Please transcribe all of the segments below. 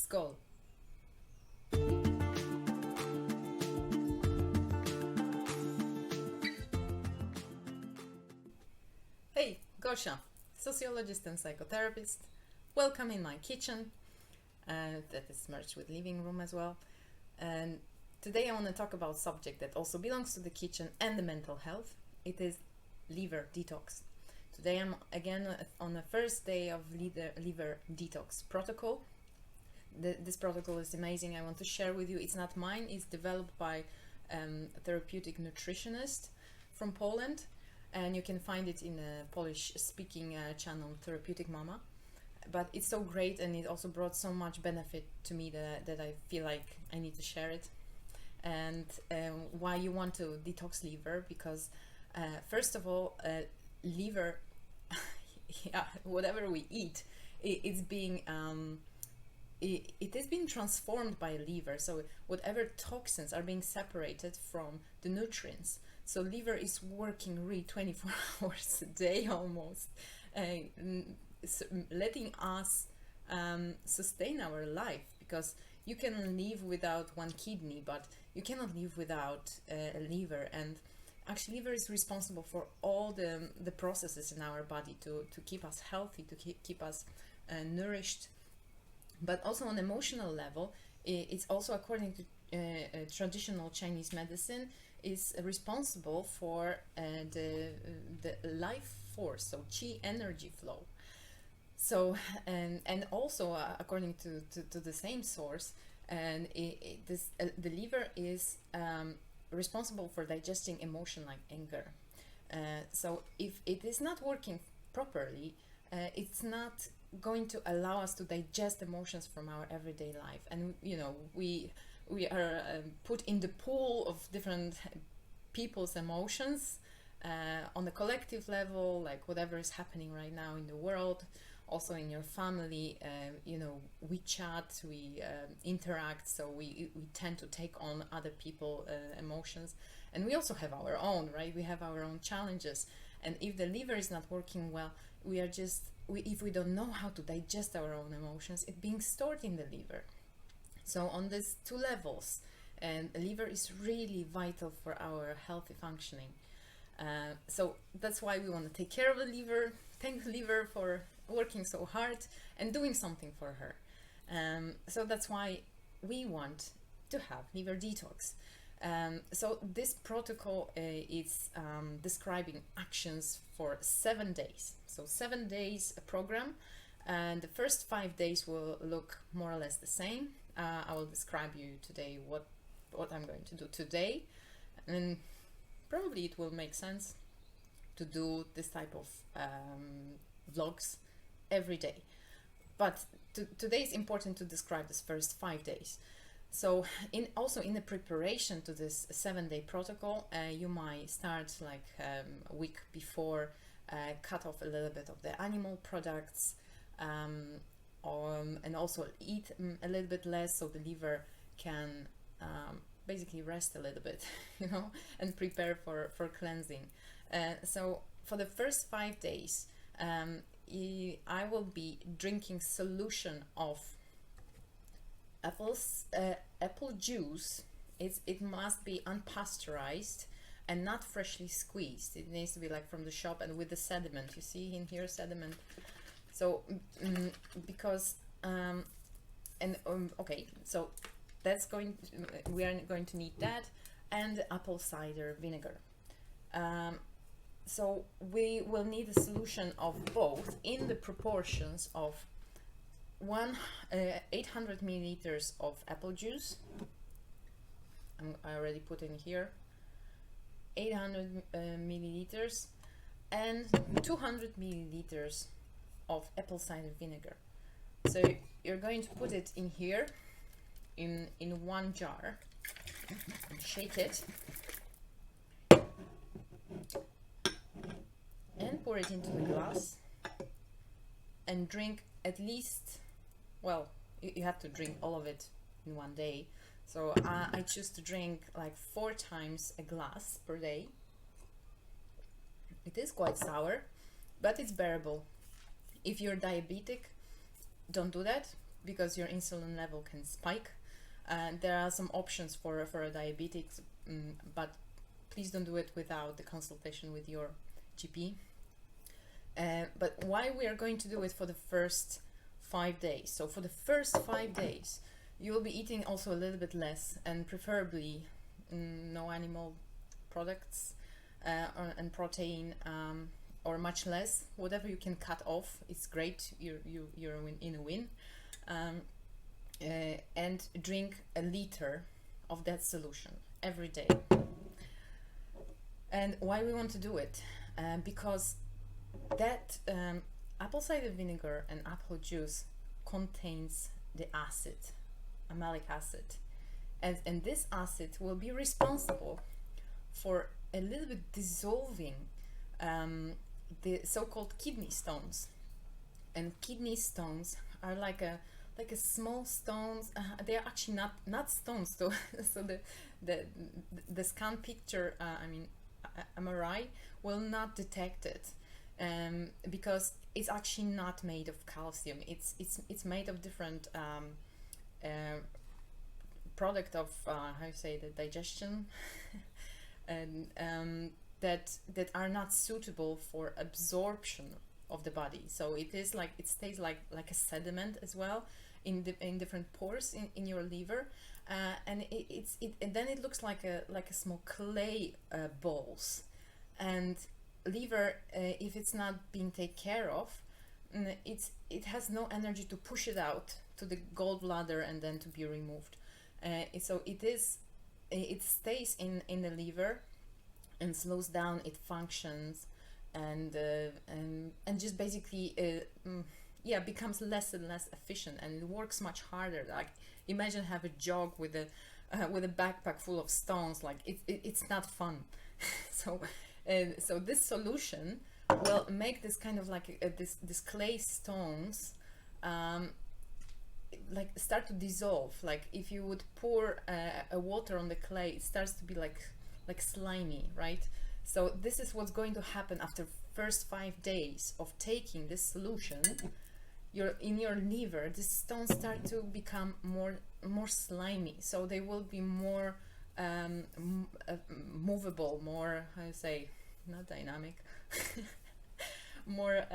Skål! Hey, Gosha, sociologist and psychotherapist. Welcome in my kitchen, that is merged with living room as well. And today I want to talk about a subject that also belongs to the kitchen and the mental health. It is liver detox. Today I'm again on the first day of liver detox protocol. This protocol is amazing. I want to share with you. It's not mine. It's developed by a therapeutic nutritionist from Poland, and you can find it in a Polish-speaking channel, Therapeutic Mama. But it's so great, and it also brought so much benefit to me that I feel like I need to share it. And why you want to detox liver? Because first of all, liver, yeah, whatever we eat, it's being it is being transformed by liver. So whatever toxins are being separated from the nutrients. So liver is working really 24 hours a day almost, letting us sustain our life, because you can live without one kidney, but you cannot live without a liver. And actually liver is responsible for all the processes in our body to keep us healthy, to keep us nourished. But also on emotional level, it's also, according to traditional Chinese medicine, is responsible for the life force, so qi energy flow. So and also according to the same source, and the liver is responsible for digesting emotion like anger. So if it is not working properly, it's not going to allow us to digest emotions from our everyday life. And you know, we are put in the pool of different people's emotions on the collective level, like whatever is happening right now in the world, also in your family. You know, we chat, we interact, so we tend to take on other people's emotions, and we also have our own, right? We have our own challenges. And if the liver is not working well, we are just if we don't know how to digest our own emotions, it's being stored in the liver. So on these two levels, and the liver is really vital for our healthy functioning. So that's why we want to take care of the liver, thank the liver for working so hard and doing something for her. So that's why we want to have liver detox. So this protocol is describing actions for 7 days. So 7 days a program, and the first 5 days will look more or less the same. I will describe you today what I'm going to do today, and probably it will make sense to do this type of vlogs every day. But today is important to describe this first 5 days. So also in the preparation to this 7-day protocol, you might start like a week before, cut off a little bit of the animal products, and also eat a little bit less, so the liver can basically rest a little bit, you know, and prepare for cleansing. So for the first 5 days, I will be drinking solution of apple juice. It must be unpasteurized and not freshly squeezed. It needs to be like from the shop, and with the sediment. You see in here, sediment. So because okay, so that's we are going to need that, and apple cider vinegar. So we will need a solution of both in the proportions of 800 milliliters of apple juice. I already put in here 800 milliliters, and 200 milliliters of apple cider vinegar. So you're going to put it in here in one jar and shake it and pour it into the glass and drink at least, well, you have to drink all of it in one day. So I choose to drink like 4 times a glass per day. It is quite sour, but it's bearable. If you're diabetic, don't do that. because your insulin level can spike. There are some options for a diabetic, but please don't do it without the consultation with your GP. But why we are going to do it for the first 5 days? So for the first 5 days, you will be eating also a little bit less, and preferably no animal products and protein, or much less. Whatever you can cut off, it's great. You're in a win. And drink a liter of that solution every day. And why we want to do it? Because that apple cider vinegar and apple juice contains the acid, malic acid, and this acid will be responsible for a little bit dissolving the so-called kidney stones. And kidney stones are like a small stones. They are actually not stones. So the scan picture, MRI will not detect it, because it's actually not made of calcium. It's made of different product of how you say, the digestion, and that are not suitable for absorption of the body. So it is like, it stays like a sediment as well in different pores in your liver, and then it looks like a small clay balls. And liver, if it's not being taken care of, it has no energy to push it out to the gallbladder and then to be removed. So it stays in the liver and slows down its functions, and just basically becomes less and less efficient, and it works much harder. Like, imagine have a jog with a backpack full of stones. Like, it's not fun. So this solution will make this kind of like this clay stones like start to dissolve. Like, if you would pour a water on the clay, it starts to be like slimy, right? So this is what's going to happen after first 5 days of taking this solution. In your liver, the stones start to become more slimy, so they will be more movable, more, how you say, not dynamic, more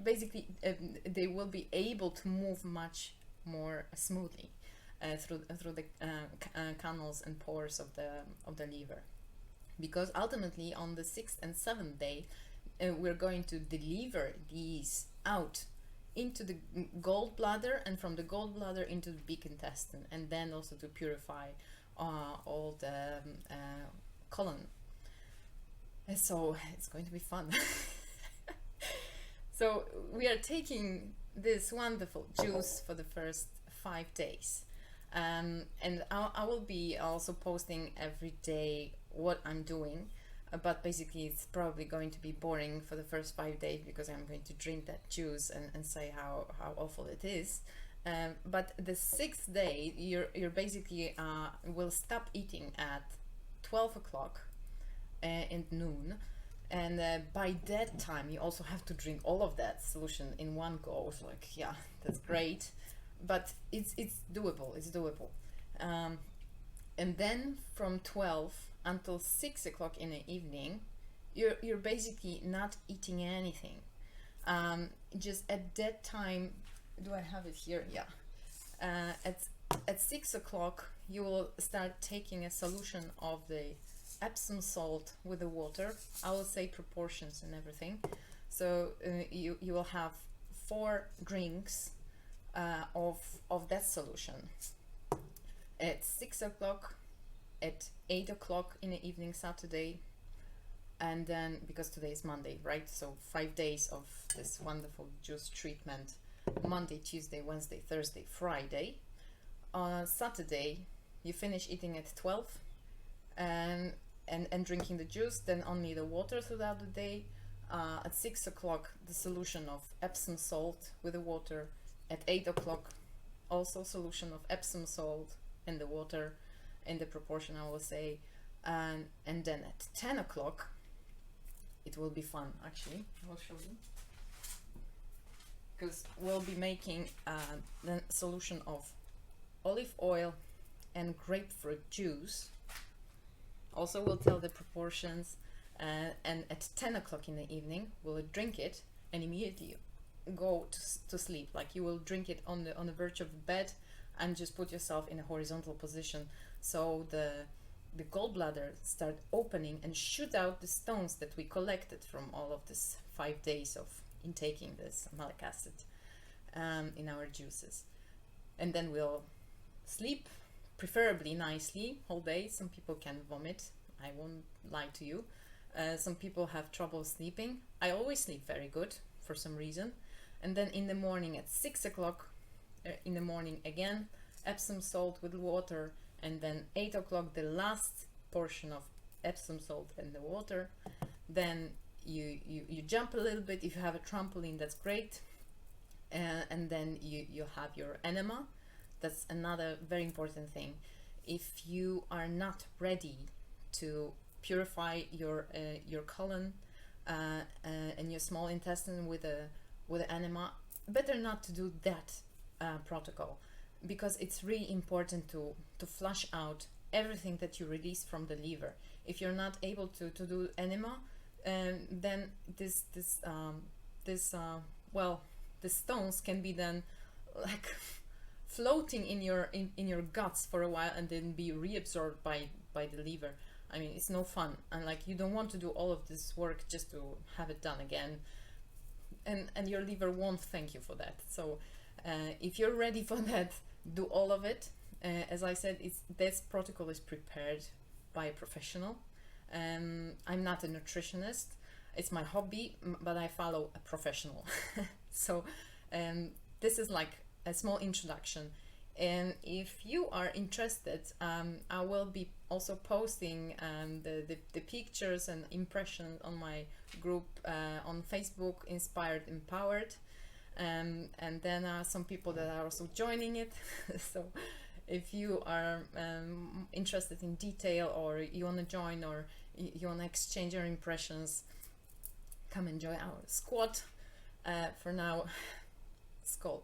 basically they will be able to move much more smoothly through the canals and pores of the liver. Because ultimately on the 6th and 7th day, we're going to deliver these out into the gallbladder, and from the gallbladder into the big intestine, and then also to purify all the colon. And so it's going to be fun. So we are taking this wonderful juice for the first 5 days, and I will be also posting every day what I'm doing, but basically it's probably going to be boring for the first 5 days, because I'm going to drink that juice and say how awful it is. But the 6th day, you're basically will stop eating at 12 o'clock and noon, and by that time you also have to drink all of that solution in one go. It's like, yeah, that's great, but it's doable. It's doable. And then from 12 until 6 o'clock in the evening, you're basically not eating anything. Just at that time, do I have it here? Yeah. At 6 o'clock, you will start taking a solution of the Epsom salt with the water. I will say proportions and everything. So you will have 4 drinks of that solution at 6 o'clock, at 8 o'clock in the evening Saturday, and then, because today is Monday, right? So 5 days of this wonderful juice treatment: Monday, Tuesday, Wednesday, Thursday, Friday. On Saturday, you finish eating at 12 and drinking the juice, then only the water throughout the day. At 6 o'clock, the solution of Epsom salt with the water. At 8 o'clock, also solution of Epsom salt and the water in the proportion I will say. And then at 10 o'clock, it will be fun, actually. I'll show you. because we'll be making the solution of olive oil and grapefruit juice. Also, we'll tell the proportions, and at 10 o'clock in the evening, we'll drink it and immediately go to sleep. Like, you will drink it on the verge of the bed and just put yourself in a horizontal position, so the gallbladder start opening and shoot out the stones that we collected from all of this 5 days of intaking this malic acid in our juices. And then we'll sleep, preferably nicely, whole day. Some people can vomit, I won't lie to you. Some people have trouble sleeping. I always sleep very good for some reason. And then in the morning at 6 o'clock in the morning again, Epsom salt with water, and then 8 o'clock the last portion of Epsom salt and the water. Then you jump a little bit. If you have a trampoline, that's great. And then you have your enema. That's another very important thing. If you are not ready to purify your colon and your small intestine with an enema, better not to do that protocol, because it's really important to flush out everything that you release from the liver. If you're not able to do enema, then the stones can be then like floating in your guts for a while and then be reabsorbed by the liver. I mean, it's no fun, and like, you don't want to do all of this work just to have it done again, and your liver won't thank you for that. So if you're ready for that, do all of it. As I said, this protocol is prepared by a professional. I'm not a nutritionist. It's my hobby, but I follow a professional. So this is like a small introduction. And if you are interested, I will be also posting the pictures and impressions on my group on Facebook, Inspired Empowered. And then some people that are also joining it. So if you are interested in detail, or you want to join, or you want to exchange your impressions, come and join our squad. For now, skål.